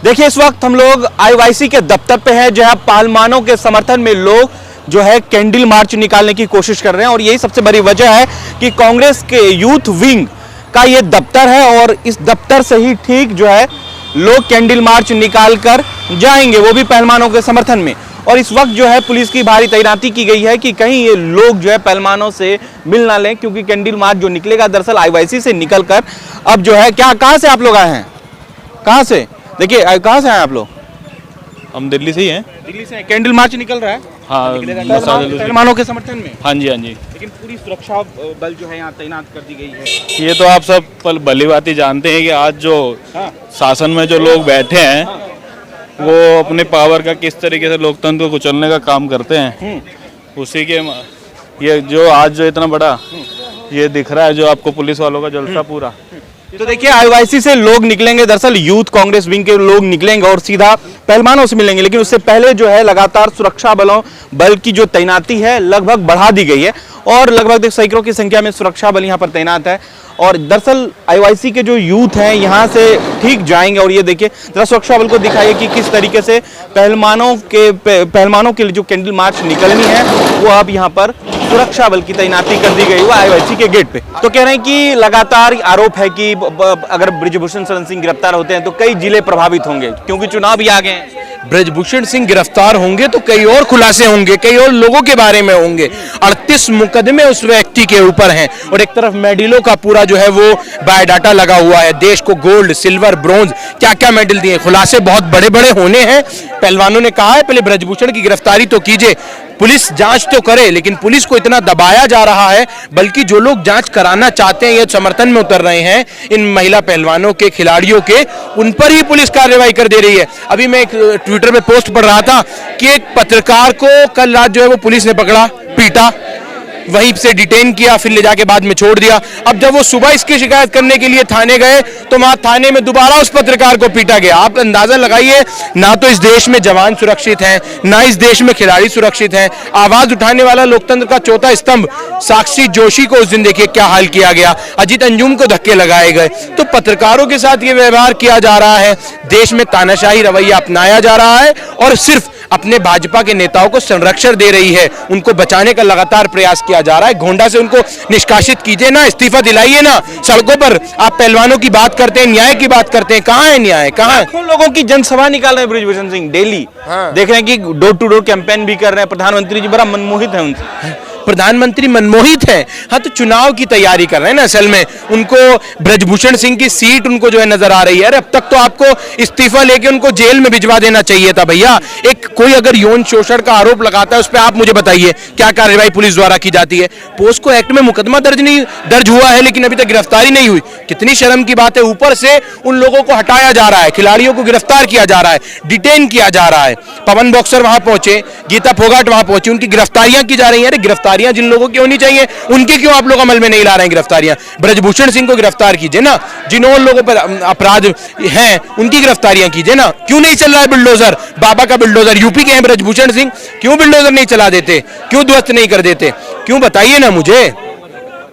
देखिए इस वक्त हम लोग आईओआईसी के दफ्तर पे हैं, जहां पहलवानों के समर्थन में लोग जो है कैंडल मार्च निकालने की कोशिश कर रहे हैं और यही सबसे बड़ी वजह है कि कांग्रेस के यूथ विंग का ये दफ्तर है और इस दफ्तर से ही ठीक जो है लोग कैंडल मार्च निकाल कर जाएंगे, वो भी पहलवानों के समर्थन में। और इस वक्त जो है पुलिस की भारी तैनाती की गई है कि कहीं ये लोग जो है पहलवानों से मिल ना लें, क्योंकि कैंडल मार्च जो निकलेगा दरअसल आईओआईसी से निकलकर अब जो है कहाँ से आप लोग आए हैं, कहाँ से? देखिए कहाँ से आए आप लोग? हम दिल्ली से ही हैं। दिल्ली से कैंडल मार्च निकल रहा है पहलवानों के समर्थन में। हाँ जी, हाँ जी। लेकिन पूरी सुरक्षा बल जो है यहाँ तैनात कर दी गई है। ये तो आप सब भली भांति जानते हैं कि आज जो शासन में जो लोग बैठे हैं वो अपने पावर का किस तरीके से लोकतंत्र को कुचलने का काम करते हैं। उसी के ये जो आज जो इतना बड़ा ये दिख रहा है जो आपको पुलिस वालों का जलसा पूरा। तो देखिए आईओआईसी से लोग निकलेंगे, दरअसल यूथ कांग्रेस विंग के लोग निकलेंगे और सीधा पहलवानों से मिलेंगे, लेकिन उससे पहले जो है लगातार सुरक्षा बल की जो तैनाती है लगभग बढ़ा दी गई है और लगभग सैकड़ों की संख्या में सुरक्षा बल यहाँ पर तैनात है। और दरअसल आईओआईसी के जो यूथ हैं यहाँ से ठीक जाएंगे और ये देखिए जरा सुरक्षा बल को दिखाइए कि किस तरीके से पहलवानों के लिए जो कैंडल मार्च निकलनी है वो अब यहाँ पर सुरक्षा बल की तैनाती कर दी गई है आईओआईसी के गेट पे। तो कह रहे हैं कि लगातार आरोप है कि अगर बृजभूषण शरण सिंह गिरफ्तार होते हैं तो कई जिले प्रभावित होंगे, क्योंकि चुनाव भी आ गए हैं। बृजभूषण सिंह गिरफ्तार होंगे तो कई और खुलासे होंगे, कई और लोगों के बारे में होंगे। 38 मुकदमे उस व्यक्ति के ऊपर हैं और एक तरफ मेडलों का पूरा जो है वो बायोडाटा लगा हुआ है। देश को गोल्ड, सिल्वर, ब्रॉन्ज क्या क्या मेडल दिए। खुलासे बहुत बड़े बड़े होने हैं। पहलवानों ने कहा है पहले बृजभूषण की गिरफ्तारी तो कीजिए, पुलिस जांच तो करे, लेकिन पुलिस को इतना दबाया जा रहा है, बल्कि जो लोग जांच कराना चाहते हैं ये समर्थन में उतर रहे हैं इन महिला पहलवानों के, खिलाड़ियों के, उन पर ही पुलिस कार्रवाई कर दे रही है। अभी मैं एक ट्विटर पे पोस्ट पढ़ रहा था कि एक पत्रकार को कल रात जो है वो पुलिस ने पकड़ा, पीटा, वहीं से डिटेन किया, फिर ले जाके बाद में छोड़ दिया। अब जब वो सुबह इसकी शिकायत करने के लिए थाने गए तो वहां थाने में दोबारा उस पत्रकार को पीटा गया। आप अंदाजा लगाइए, ना तो इस देश में जवान सुरक्षित हैं, ना इस देश में खिलाड़ी सुरक्षित हैं। आवाज उठाने वाला लोकतंत्र का चौथा स्तंभ साक्षी जोशी को उस दिन देखिए क्या हाल किया गया, अजीत अंजुम को धक्के लगाए गए। तो पत्रकारों के साथ ये व्यवहार किया जा रहा है, देश में तानाशाही रवैया अपनाया जा रहा है और सिर्फ अपने भाजपा के नेताओं को संरक्षण दे रही है, उनको बचाने का लगातार प्रयास किया जा रहा है। गोंडा से उनको निष्कासित कीजिए ना, इस्तीफा दिलाइए ना। सड़कों पर आप पहलवानों की बात करते हैं, न्याय की बात करते हैं, कहाँ है न्याय, कहाँ है? लाखों लोगों की जनसभा निकाल रहे हैं बृजभूषण सिंह डेली। देख रहे हैं कि डोर टू डोर कैंपेन भी कर रहे हैं। प्रधानमंत्री जी बड़ा मनमोहित है उनसे। प्रधानमंत्री मनमोहित है। हाँ, तो चुनाव की तैयारी कर रहे हैं ना। असल में उनको बृजभूषण सिंह की सीट उनको जो है नजर आ रही है। अरे अब तक तो आपको इस्तीफा लेके उनको जेल में भिजवा देना चाहिए था भैया। एक कोई अगर यौन शोषण का आरोप लगाता है उस पर आप मुझे बताइए क्या कार्रवाई पुलिस द्वारा की जाती है। पोस्को एक्ट में मुकदमा दर्ज हुआ है लेकिन अभी तक गिरफ्तारी नहीं हुई। कितनी शर्म की बात है। ऊपर से उन लोगों को हटाया जा रहा है, खिलाड़ियों को गिरफ्तार किया जा रहा है, डिटेन किया जा रहा है। पवन बॉक्सर वहां पहुंचे, गीता फोगाट वहां पहुंची, उनकी गिरफ्तारियां की जा रही है। अरे गिरफ्तारियां जिन लोगों की होनी चाहिए उनके क्यों आप लोग अमल में नहीं ला रहे हैं गिरफ्तारियां? बृजभूषण सिंह को गिरफ्तार कीजिए ना, जिन और लोगों पर अपराध हैं उनकी गिरफ्तारियां कीजिए ना। क्यों नहीं चल रहा है बिल्डोजर? बाबा का बिल्डोजर यूपी के हैं बृजभूषण सिंह, क्यों बिल्डोजर नहीं चला देते, क्यों ध्वस्त नहीं कर देते, क्यों बताइए ना मुझे।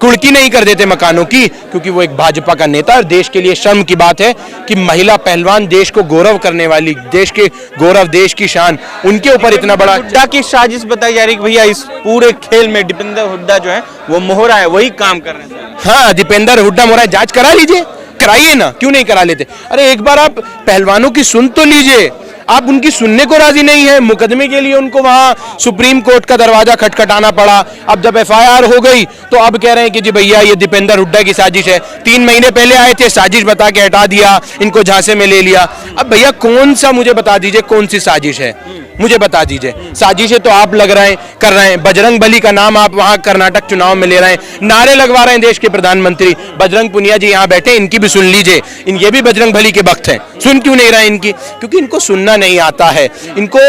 कुड़की नहीं कर देते मकानों की, क्योंकि वो एक भाजपा का नेता। और देश के लिए शर्म की बात है कि महिला पहलवान देश को गौरव करने वाली, देश के गौरव, देश की शान, उनके ऊपर इतना बड़ा हुड्डा की साजिश बताई जा रही है कि भैया इस पूरे खेल में दीपेंद्र हुड्डा जो है वो मोहरा है, वही काम कर रहे हैं। हाँ, दीपेंद्र हुड्डा मोहरा, जांच करा लीजिए, कराइए ना, क्यों नहीं करा लेते? अरे एक बार आप पहलवानों की सुन तो लीजिए। आप उनकी सुनने को राजी नहीं है। मुकदमे के लिए उनको वहां सुप्रीम कोर्ट का दरवाजा खटखटाना पड़ा। अब जब एफआईआर हो गई तो अब कह रहे हैं कि जी भैया ये दीपेंद्र हुड्डा की साजिश है। 3 महीने पहले आए थे, साजिश बता के हटा दिया, इनको झांसे में ले लिया। अब भैया कौन सा, मुझे बता दीजिए कौन सी साजिश है, मुझे बता दीजिए। साजिशें तो आप लग रहे हैं, कर रहे हैं। बजरंग बली का नाम आप वहां कर्नाटक चुनाव में ले रहे हैं, नारे लगवा रहे हैं देश के प्रधानमंत्री बजरंग पुनिया जी यहाँ बैठे, इनकी भी सुन लीजिए। ये भी बजरंग बली के भक्त हैं। सुन क्यों नहीं रहे इनकी? क्योंकि इनको सुनना नहीं आता है। इनको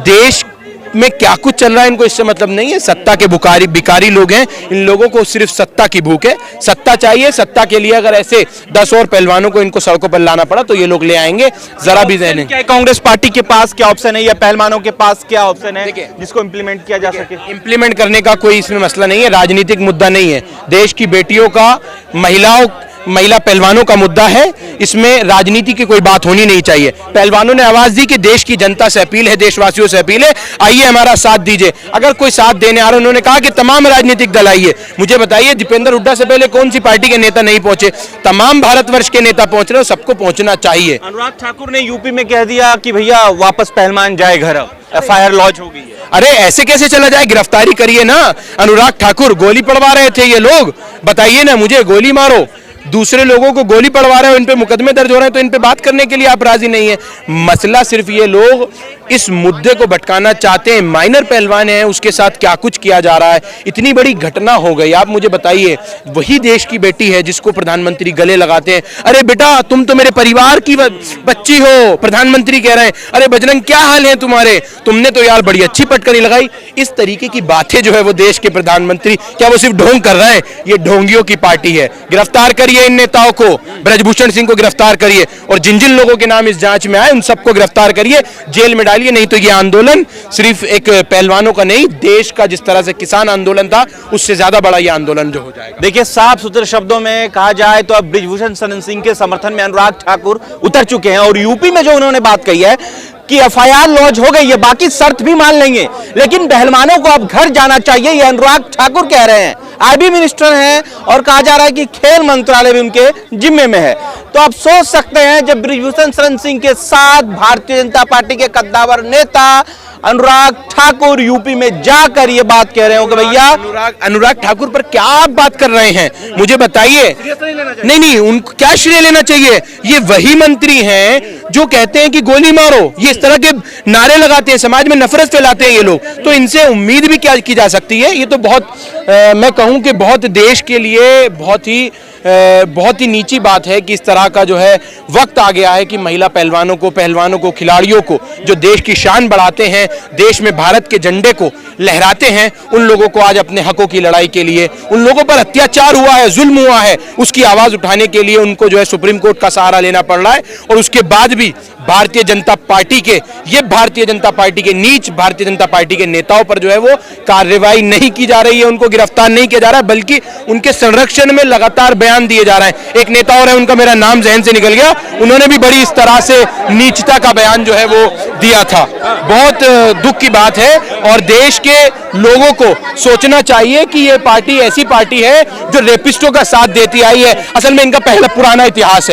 देश में क्या कुछ चल रहा है इनको इससे मतलब नहीं है। सत्ता के भिखारी लोग हैं। इन लोगों को सिर्फ सत्ता की भूख है, सत्ता चाहिए। सत्ता के लिए अगर ऐसे 10 और पहलवानों को इनको सड़कों पर लाना पड़ा तो ये लोग ले आएंगे। जरा भी ज़हन क्या कांग्रेस पार्टी के पास क्या ऑप्शन है या पहलवानों के पास क्या ऑप्शन है जिसको इम्प्लीमेंट किया जा सके? इम्प्लीमेंट करने का कोई इसमें मसला नहीं है, राजनीतिक मुद्दा नहीं है। देश की बेटियों का, महिलाओं महिला पहलवानों का मुद्दा है, इसमें राजनीति की कोई बात होनी नहीं चाहिए। पहलवानों ने आवाज दी कि देश की जनता से अपील है, देशवासियों से अपील है, आइए हमारा साथ दीजिए। अगर कोई साथ देने आ रहा है, उन्होंने कहा कि तमाम राजनीतिक दल आइए। मुझे बताइए, दीपेंद्र हुड्डा से पहले कौन सी पार्टी के नेता नहीं पहुंचे? तमाम भारतवर्ष के नेता पहुंच रहे हैं, सबको पहुंचना चाहिए। अनुराग ठाकुर ने यूपी में कह दिया कि भैया वापस पहलवान जाए घर, एफआईआर लॉन्च हो गई है। अरे ऐसे कैसे चला जाए? गिरफ्तारी करिए ना। अनुराग ठाकुर गोली पड़वा रहे थे ये लोग, बताइए ना मुझे, गोली मारो। दूसरे लोगों को गोली पड़वा रहे हो, इन पे मुकदमे दर्ज हो रहे हैं, तो इन पे बात करने के लिए आप राजी नहीं है। मसला सिर्फ ये लोग इस मुद्दे को भटकाना चाहते हैं। माइनर पहलवान है, उसके साथ क्या कुछ किया जा रहा है, इतनी बड़ी घटना हो गई। आप मुझे बताइए, वही देश की बेटी है जिसको प्रधानमंत्री गले लगाते हैं, अरे बेटा तुम तो मेरे परिवार की बच्ची हो, प्रधानमंत्री कह रहे हैं, अरे बजरंग क्या हाल है तुम्हारे, तुमने तो यार बड़ी अच्छी पटकनी लगाई। इस तरीके की बातें जो है वो देश के प्रधानमंत्री, क्या वो सिर्फ ढोंग कर रहे हैं? ये ढोंगियों की पार्टी है। गिरफ्तार करिए इन नेताओं को, ब्रजभूषण सिंह को गिरफ्तार करिए, और जिन जिन लोगों के नाम इस जांच में आए उन सबको गिरफ्तार करिए, जेल में डालिए। नहीं तो ये आंदोलन सिर्फ एक पहलवानों का नहीं, देश का जिस तरह से किसान आंदोलन था उससे ज्यादा बड़ा ये आंदोलन जो हो जाएगा। देखिए, साफ सुथरे शब्दों में कहा जाए तो अब ब्रिजभूषण शरण सिंह के समर्थन में अनुराग ठाकुर उतर चुके हैं, और यूपी में जो उन्होंने बात कही है कि एफआईआर लॉन्च हो गई है, बाकी शर्त भी मान लेंगे, लेकिन पहलवानों को अब घर जाना चाहिए, ये अनुराग ठाकुर कह रहे हैं। आईबी मिनिस्टर हैं और कहा जा रहा है कि खेल मंत्रालय भी उनके जिम्मे में है। तो आप सोच सकते हैं, जब ब्रिजभूषण शरण सिंह के साथ भारतीय जनता पार्टी के कद्दावर नेता अनुराग ठाकुर यूपी में जाकर ये बात कह रहे हो कि भैया अनुराग ठाकुर पर क्या आप बात कर रहे हैं, मुझे बताइए। नहीं, उनको क्या श्रेय लेना चाहिए? ये वही मंत्री हैं जो कहते हैं कि गोली मारो, ये इस तरह के नारे लगाते हैं, समाज में नफरत फैलाते हैं ये लोग। तो इनसे उम्मीद भी क्या की जा सकती है? ये तो बहुत मैं कहूं कि बहुत देश के लिए बहुत ही नीची बात है कि इस तरह का जो है वक्त आ गया है कि महिला पहलवानों को, खिलाड़ियों को, जो देश की शान बढ़ाते हैं, देश में भारत के झंडे को लहराते हैं, उन लोगों को आज अपने हकों की लड़ाई के लिए, उन लोगों पर अत्याचार हुआ है, जुल्म हुआ है, उसकी आवाज उठाने के लिए उनको जो है सुप्रीम कोर्ट का सहारा लेना पड़ रहा है। और उसके बाद भी भारतीय जनता पार्टी के नीच भारतीय जनता पार्टी के नेताओं पर जो है वो कार्रवाई नहीं की जा रही है, उनको गिरफ्तार नहीं किया जा रहा है, बल्कि उनके संरक्षण में लगातार बयान दिए जा रहे हैं। एक नेता और है, उनका मेरा नाम जहन से निकल गया, उन्होंने भी बड़ी इस तरह से नीचता का बयान जो है वो दिया था। बहुत दुख की बात है, और देश के लोगों को सोचना चाहिए कि ये पार्टी ऐसी पार्टी है जो रेपिस्टों का साथ देती आई है। असल में इनका पहला पुराना इतिहास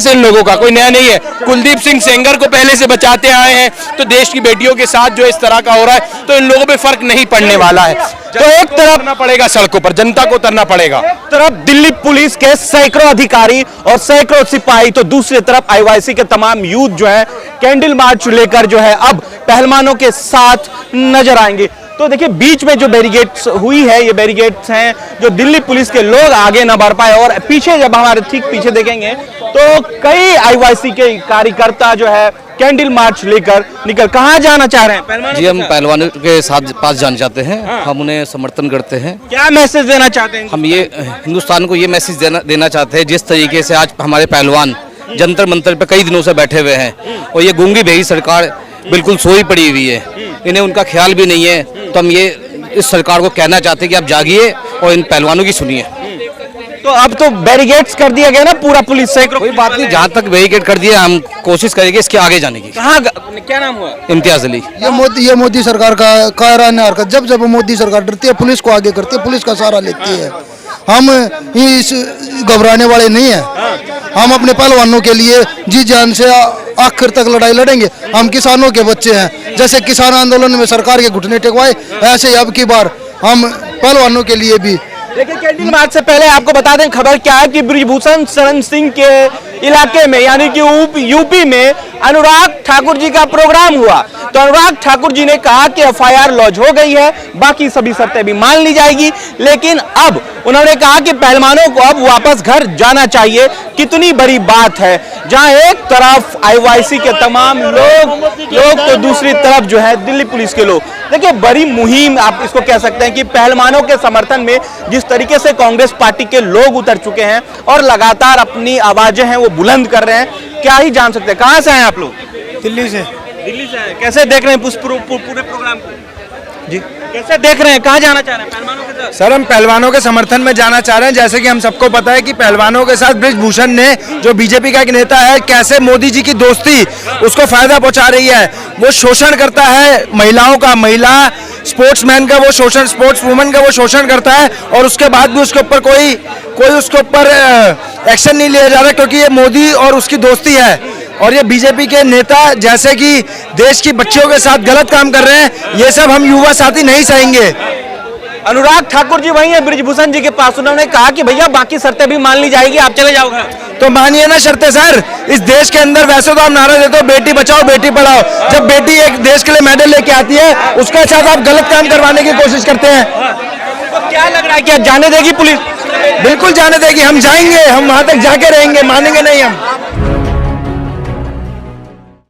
है इन लोगों का, कोई नया नहीं है। कुलदीप सिंह सेंगर को पहले से बचाते आए हैं, तो देश की बेटियों के साथ जो इस तरह का हो रहा है, तो इन लोगों पे फर्क नहीं पड़ने वाला है। तो एक तरफ उतरना पड़ेगा सड़कों पर, जनता को उतरना पड़ेगा। एक तरफ दिल्ली पुलिस के सैकड़ों अधिकारी और सैकड़ों सिपाही, तो दूसरी तरफ आईओआईसी के तमाम यूथ जो है कैंडल मार्च लेकर जो है अब पहलवानों के साथ नजर आएंगे। तो देखिए, बीच में जो बैरिकेड्स हुई है, ये बैरिकेड्स हैं जो दिल्ली पुलिस के लोग आगे न बढ़ पाए, और पीछे जब हमारे ठीक पीछे देखेंगे तो कई आईओआईसी के कार्यकर्ता जो है कैंडल मार्च लेकर निकल कहाँ जाना चाह रहे हैं? जी, हम पहलवानों के साथ पास जाना चाहते हैं। हम उन्हें समर्थन करते हैं। क्या मैसेज देना चाहते हैं? हम ये हिंदुस्तान को ये मैसेज देना चाहते हैं, जिस तरीके से आज हमारे पहलवान जंतर मंतर पे कई दिनों से बैठे हुए हैं, और ये गूंगी बेही सरकार बिल्कुल सोई पड़ी हुई है, इन्हें उनका ख्याल भी नहीं है। तो हम ये इस सरकार को कहना चाहते हैं कि आप जागिए और इन पहलवानों की सुनिए। तो अब तो बैरिकेड्स कर दिया गया ना पूरा पुलिस से, कोई बात नहीं, जहाँ तक बैरिकेड कर दिया, हम कोशिश करेंगे इसके आगे जाने की। कहाँ, क्या नाम हुआ? इम्तियाज अली। ये मोदी सरकार का कायराना हरकत, जब मोदी सरकार डरती है, पुलिस को आगे करती है, पुलिस का सहारा लेती है। हम इस घबराने वाले नहीं है, हम अपने पहलवानों के लिए जी जान से आखिर तक लड़ाई लड़ेंगे। हम किसानों के बच्चे हैं, जैसे किसान आंदोलन में सरकार के घुटने टेकवाए, ऐसे ही अब की बार हम पहलवानों के लिए भी। देखिए, कैंडल मार्च से पहले आपको बता दें खबर क्या है कि ब्रिजभूषण शरण सिंह के इलाके में यानी कि यूपी में अनुराग ठाकुर जी का प्रोग्राम हुआ। तो अनुराग ठाकुर जी ने कहा कि एफआईआर लॉन्च हो गई है, बाकी सभी शर्तें भी मान ली जाएगी, लेकिन अब उन्होंने कहा कि पहलवानों को अब वापस घर जाना चाहिए। कितनी बड़ी बात है, जहां एक तरफ आईओआईसी के तमाम लोग तो दूसरी तरफ जो है दिल्ली पुलिस के लोग। देखिए, बड़ी मुहिम आप इसको कह सकते हैं कि पहलवानों के समर्थन में जिस तरीके से कांग्रेस पार्टी के लोग उतर चुके हैं और लगातार अपनी आवाजें हैं वो बुलंद कर रहे हैं, क्या ही जान सकते हैं। कहां से आए आप लोग? दिल्ली से। दिल्ली से आए। कैसे देख रहे हैं पूरे प्रोग्राम को? जी, कैसे देख रहे हैं, कहाँ जाना चाह रहे हैं पहलवानों के साथ? सर हम पहलवानों के समर्थन में जाना चाह रहे हैं। जैसे कि हम सबको पता है कि पहलवानों के साथ बृजभूषण ने, जो बीजेपी का एक नेता है, कैसे मोदी जी की दोस्ती उसको फायदा पहुंचा रही है। वो शोषण करता है महिलाओं का, महिला स्पोर्ट्समैन का वो शोषण, स्पोर्ट्स वुमन का वो शोषण करता है, और उसके बाद भी उसके ऊपर कोई उसके ऊपर एक्शन नहीं लिया जा रहा, क्योंकि ये मोदी और उसकी दोस्ती है। और ये बीजेपी के नेता जैसे कि देश की बच्चियों के साथ गलत काम कर रहे हैं, ये सब हम युवा साथी नहीं सहेंगे। अनुराग ठाकुर जी वही है बृजभूषण जी के पास, उन्होंने कहा कि भैया बाकी शर्तें भी मान ली जाएगी, आप चले जाओगे। तो मानिए ना शर्तें सर, इस देश के अंदर वैसे तो आप नारा देते हो बेटी बचाओ बेटी पढ़ाओ, जब बेटी एक देश के लिए मेडल लेके आती है उसके साथ आप गलत काम करवाने की कोशिश करते हैं। तो क्या लग रहा है कि जाने देगी पुलिस? बिल्कुल जाने देगी, हम जाएंगे, हम वहां तक जाके रहेंगे, मानेंगे नहीं हम।